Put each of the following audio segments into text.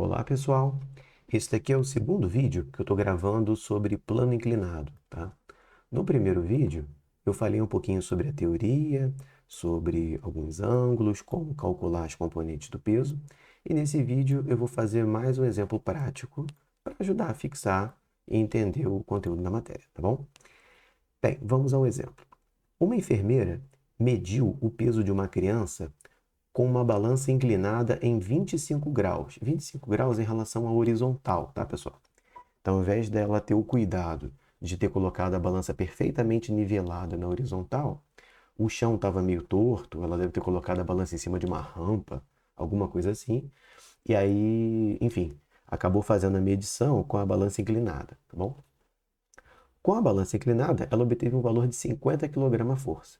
Olá pessoal, esse daqui é o segundo vídeo que eu estou gravando sobre plano inclinado, tá? No primeiro vídeo eu falei um pouquinho sobre a teoria, sobre alguns ângulos, como calcular as componentes do peso, e nesse vídeo eu vou fazer mais um exemplo prático para ajudar a fixar e entender o conteúdo da matéria, tá bom? Bem, vamos ao exemplo. Uma enfermeira mediu o peso de uma criança com uma balança inclinada em 25 graus. 25 graus em relação à horizontal, tá, pessoal? Então, ao invés dela ter o cuidado de ter colocado a balança perfeitamente nivelada na horizontal, o chão estava meio torto, ela deve ter colocado a balança em cima de uma rampa, alguma coisa assim. E aí, enfim, acabou fazendo a medição com a balança inclinada, tá bom? Com a balança inclinada, ela obteve um valor de 50 kgfm.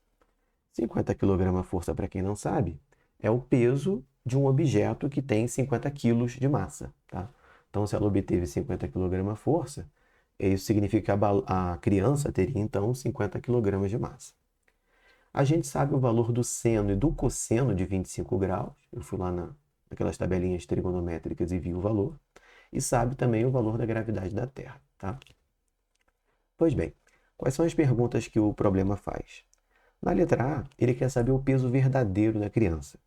50 kgfm, para quem não sabe, é o peso de um objeto que tem 50 quilos de massa, tá? Então, se ela obteve 50 kgfm, isso significa que a criança teria, então, 50 kg de massa. A gente sabe o valor do seno e do cosseno de 25 graus. Eu fui lá naquelas tabelinhas trigonométricas e vi o valor. E sabe também o valor da gravidade da Terra, tá? Pois bem, quais são as perguntas que o problema faz? Na letra A, ele quer saber o peso verdadeiro da criança.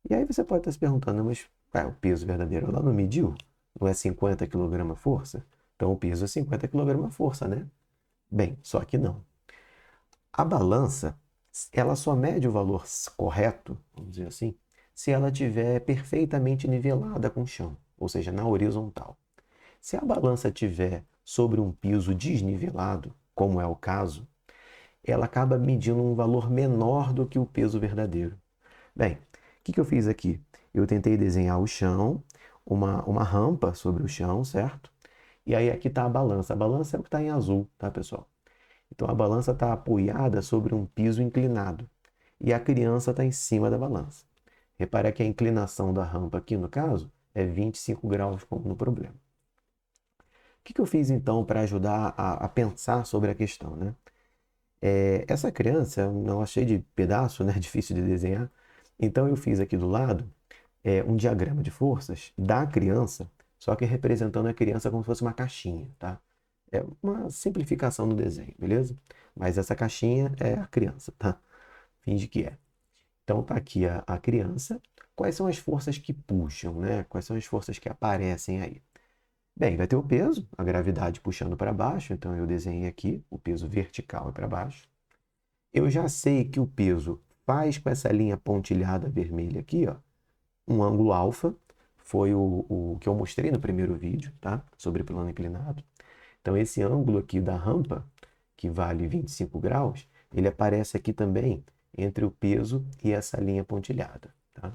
E aí você pode estar se perguntando, mas o peso verdadeiro ela não mediu? Não é 50 kgfm? Então o peso é 50 kgfm, né? Bem, só que não. A balança, ela só mede o valor correto, vamos dizer assim, se ela estiver perfeitamente nivelada com o chão, ou seja, na horizontal. Se a balança estiver sobre um piso desnivelado, como é o caso, ela acaba medindo um valor menor do que o peso verdadeiro. Bem, o que eu fiz aqui? Eu tentei desenhar o chão, uma rampa sobre o chão, certo? E aí aqui está a balança. A balança é o que está em azul, tá, pessoal? Então a balança está apoiada sobre um piso inclinado e a criança está em cima da balança. Repara que a inclinação da rampa aqui, no caso, é 25 graus, como no problema. O que eu fiz então para ajudar a pensar sobre a questão, né? Essa criança, eu achei de pedaço, né? Difícil de desenhar. Então eu fiz aqui do lado um diagrama de forças da criança, só que representando a criança como se fosse uma caixinha, tá? É uma simplificação do desenho, beleza? Mas essa caixinha é a criança, tá? Finge que é. Então tá aqui a criança. Quais são as forças que puxam, né? Quais são as forças que aparecem aí? Bem, vai ter o peso, a gravidade puxando para baixo, então eu desenhei aqui o peso vertical é para baixo. Eu já sei que o peso faz com essa linha pontilhada vermelha aqui, ó, um ângulo alfa, foi o que eu mostrei no primeiro vídeo, tá? Sobre plano inclinado. Então esse ângulo aqui da rampa, que vale 25 graus, ele aparece aqui também entre o peso e essa linha pontilhada, tá?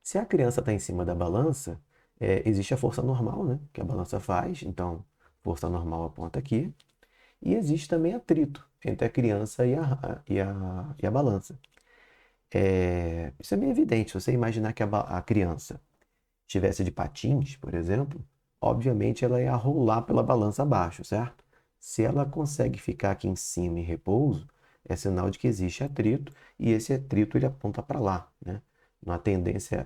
Se a criança está em cima da balança, existe a força normal, né? Que a balança faz, então força normal aponta aqui. E existe também atrito entre a criança e a balança. Isso é meio evidente. Se você imaginar que a criança estivesse de patins, por exemplo, obviamente ela ia rolar pela balança abaixo, certo? Se ela consegue ficar aqui em cima em repouso, é sinal de que existe atrito e esse atrito ele aponta para lá, né? Uma tendência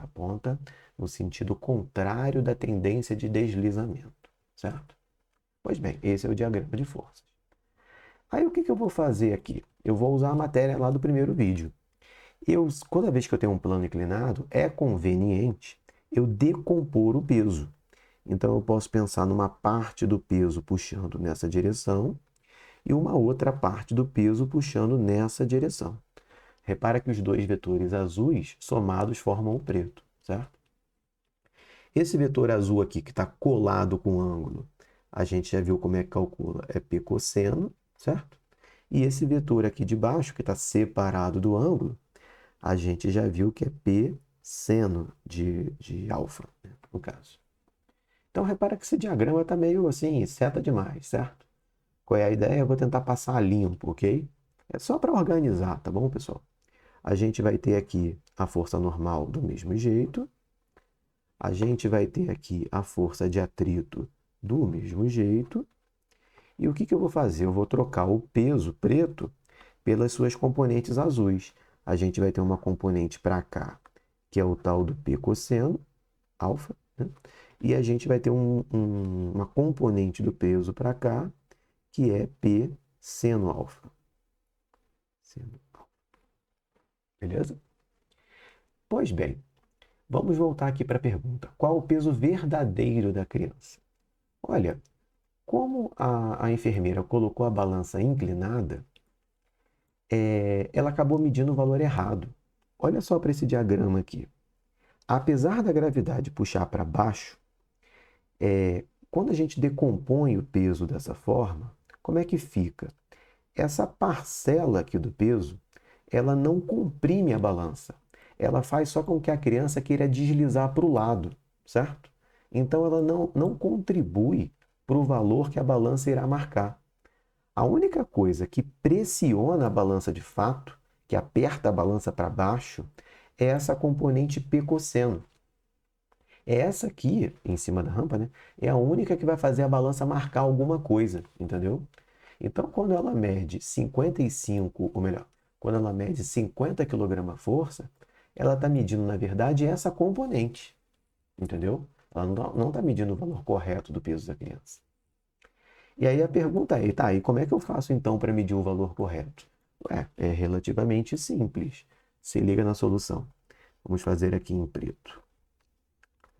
aponta no sentido contrário da tendência de deslizamento, certo? Pois bem, esse é o diagrama de forças. Aí o que eu vou fazer aqui? Eu vou usar a matéria lá do primeiro vídeo. Toda vez que eu tenho um plano inclinado, é conveniente eu decompor o peso. Então eu posso pensar numa parte do peso puxando nessa direção e uma outra parte do peso puxando nessa direção. Repara que os dois vetores azuis somados formam o preto, certo? Esse vetor azul aqui que está colado com o ângulo, a gente já viu como é que calcula, é P cosseno, certo? E esse vetor aqui de baixo, que está separado do ângulo, a gente já viu que é P seno de alfa, né, no caso. Então, repara que esse diagrama está meio assim, seta demais, certo? Qual é a ideia? Eu vou tentar passar limpo, ok? É só para organizar, tá bom, pessoal? A gente vai ter aqui a força normal do mesmo jeito. A gente vai ter aqui a força de atrito do mesmo jeito. E o que eu vou fazer? Eu vou trocar o peso preto pelas suas componentes azuis. A gente vai ter uma componente para cá, que é o tal do P cosseno, alfa, né? E a gente vai ter uma componente do peso para cá, que é P seno alfa. Seno alfa. Beleza? Pois bem, vamos voltar aqui para a pergunta. Qual o peso verdadeiro da criança? Olha, como a enfermeira colocou a balança inclinada, ela acabou medindo o valor errado. Olha só para esse diagrama aqui. Apesar da gravidade puxar para baixo, quando a gente decompõe o peso dessa forma, como é que fica? Essa parcela aqui do peso, ela não comprime a balança. Ela faz só com que a criança queira deslizar para o lado, certo? Então ela não contribui para o valor que a balança irá marcar. A única coisa que pressiona a balança de fato, que aperta a balança para baixo, é essa componente P cosseno. Essa aqui, em cima da rampa, né, é a única que vai fazer a balança marcar alguma coisa, entendeu? Então, quando ela mede 55, ou melhor, quando ela mede 50 kg-força, ela está medindo, na verdade, essa componente, entendeu? Ela não está medindo o valor correto do peso da criança. E aí a pergunta é, tá, e como é que eu faço então para medir o valor correto? É relativamente simples. Se liga na solução. Vamos fazer aqui em preto.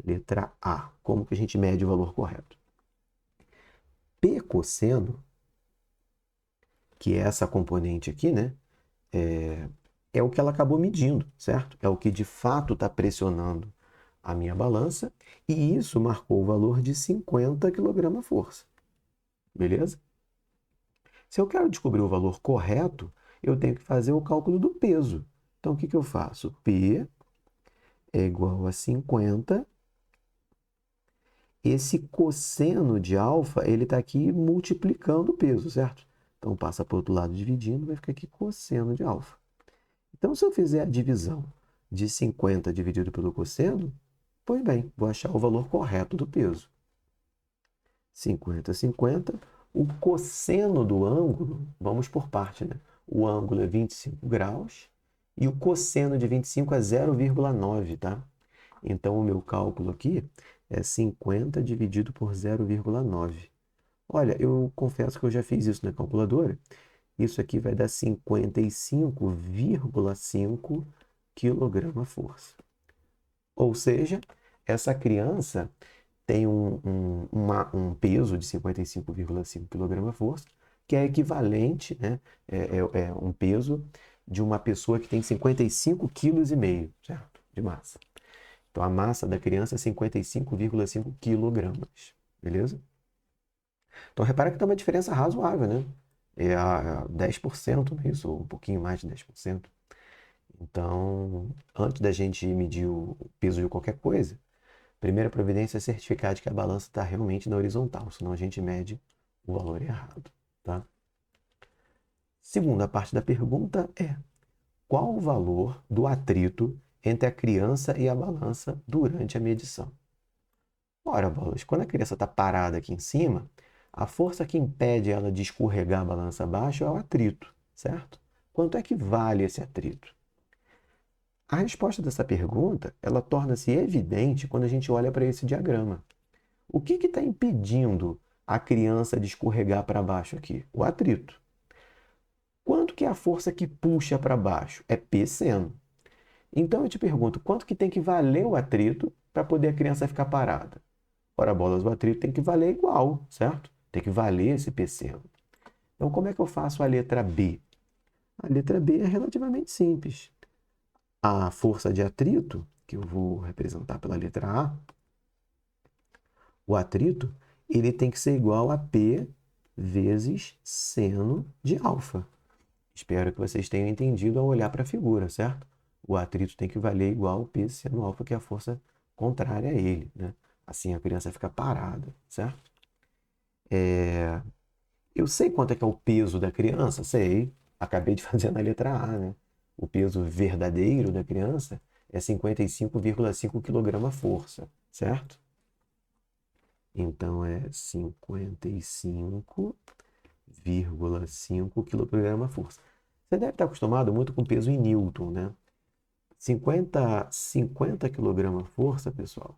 Letra A. Como que a gente mede o valor correto? P cosseno, que é essa componente aqui, né? É o que ela acabou medindo, certo? É o que de fato está pressionando a minha balança. E isso marcou o valor de 50 kg-força. Beleza? Se eu quero descobrir o valor correto, eu tenho que fazer o cálculo do peso. Então, o que eu faço? P é igual a 50. Esse cosseno de alfa, ele está aqui multiplicando o peso, certo? Então, passa para o outro lado dividindo, vai ficar aqui cosseno de alfa. Então, se eu fizer a divisão de 50 dividido pelo cosseno, pois bem, vou achar o valor correto do peso. 50, 50. O cosseno do ângulo, vamos por parte, né? O ângulo é 25 graus e o cosseno de 25 é 0,9, tá? Então, o meu cálculo aqui é 50 dividido por 0,9. Olha, eu confesso que eu já fiz isso na calculadora. Isso aqui vai dar 55,5 kg-força. Ou seja, essa criança tem um peso de 55,5 kg-força, que é equivalente, né? É um peso de uma pessoa que tem 55,5 kg, certo? De massa. Então, a massa da criança é 55,5 kg, beleza? Então, repara que tem uma diferença razoável, né? É a 10%, né? Isso, ou um pouquinho mais de 10%. Então, antes da gente medir o peso de qualquer coisa, a primeira providência é certificar de que a balança está realmente na horizontal, senão a gente mede o valor errado, tá? Segunda parte da pergunta é: qual o valor do atrito entre a criança e a balança durante a medição? Ora, bolas, quando a criança está parada aqui em cima, a força que impede ela de escorregar a balança abaixo é o atrito, certo? Quanto é que vale esse atrito? A resposta dessa pergunta, ela torna-se evidente quando a gente olha para esse diagrama. O que está impedindo a criança de escorregar para baixo aqui? O atrito. Quanto que é a força que puxa para baixo? É P seno. Então eu te pergunto, quanto que tem que valer o atrito para poder a criança ficar parada? Ora, bolas, o atrito tem que valer igual, certo? Tem que valer esse P seno. Então, como é que eu faço a letra B? A letra B é relativamente simples. A força de atrito, que eu vou representar pela letra A, o atrito, ele tem que ser igual a P vezes seno de alfa. Espero que vocês tenham entendido ao olhar para a figura, certo? O atrito tem que valer igual a P seno alfa, que é a força contrária a ele, né? Assim a criança fica parada, certo? Eu sei quanto é que é o peso da criança? Sei. Acabei de fazer na letra A, né? O peso verdadeiro da criança é 55,5 kg-força, certo? Então, é 55,5 kg-força. Você deve estar acostumado muito com peso em Newton, né? 50 kg-força, pessoal,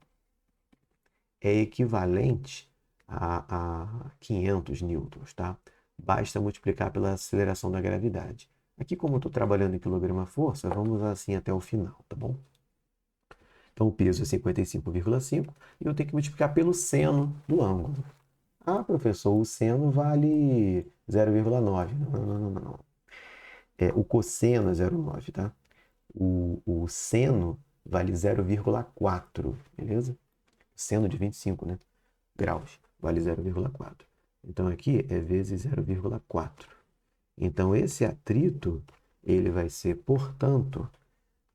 é equivalente a 500 newtons, tá? Basta multiplicar pela aceleração da gravidade. Aqui, como eu estou trabalhando em quilograma-força, vamos usar assim até o final, tá bom? Então, o peso é 55,5 e eu tenho que multiplicar pelo seno do ângulo. Ah, professor, o seno vale 0,9. Não, não, não, não, não. O cosseno é 0,9, tá? O seno vale 0,4, beleza? Seno de 25, né? Graus, vale 0,4. Então, aqui é vezes 0,4. Então, esse atrito, ele vai ser, portanto,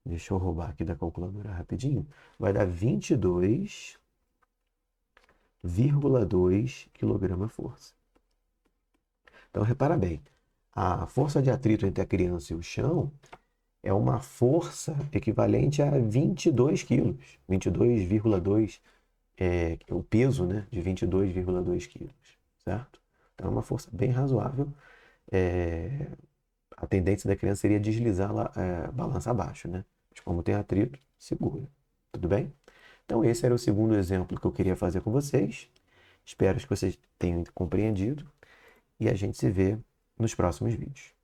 deixa eu roubar aqui da calculadora rapidinho, vai dar 22,2 kgfm. Então, repara bem, a força de atrito entre a criança e o chão é uma força equivalente a 22 quilos. 22,2 o peso, né, de 22,2 quilos, certo? Então, é uma força bem razoável. A tendência da criança seria deslizá-la balança abaixo, né? Mas como tem atrito, segura. Tudo bem? Então, esse era o segundo exemplo que eu queria fazer com vocês. Espero que vocês tenham compreendido e a gente se vê nos próximos vídeos.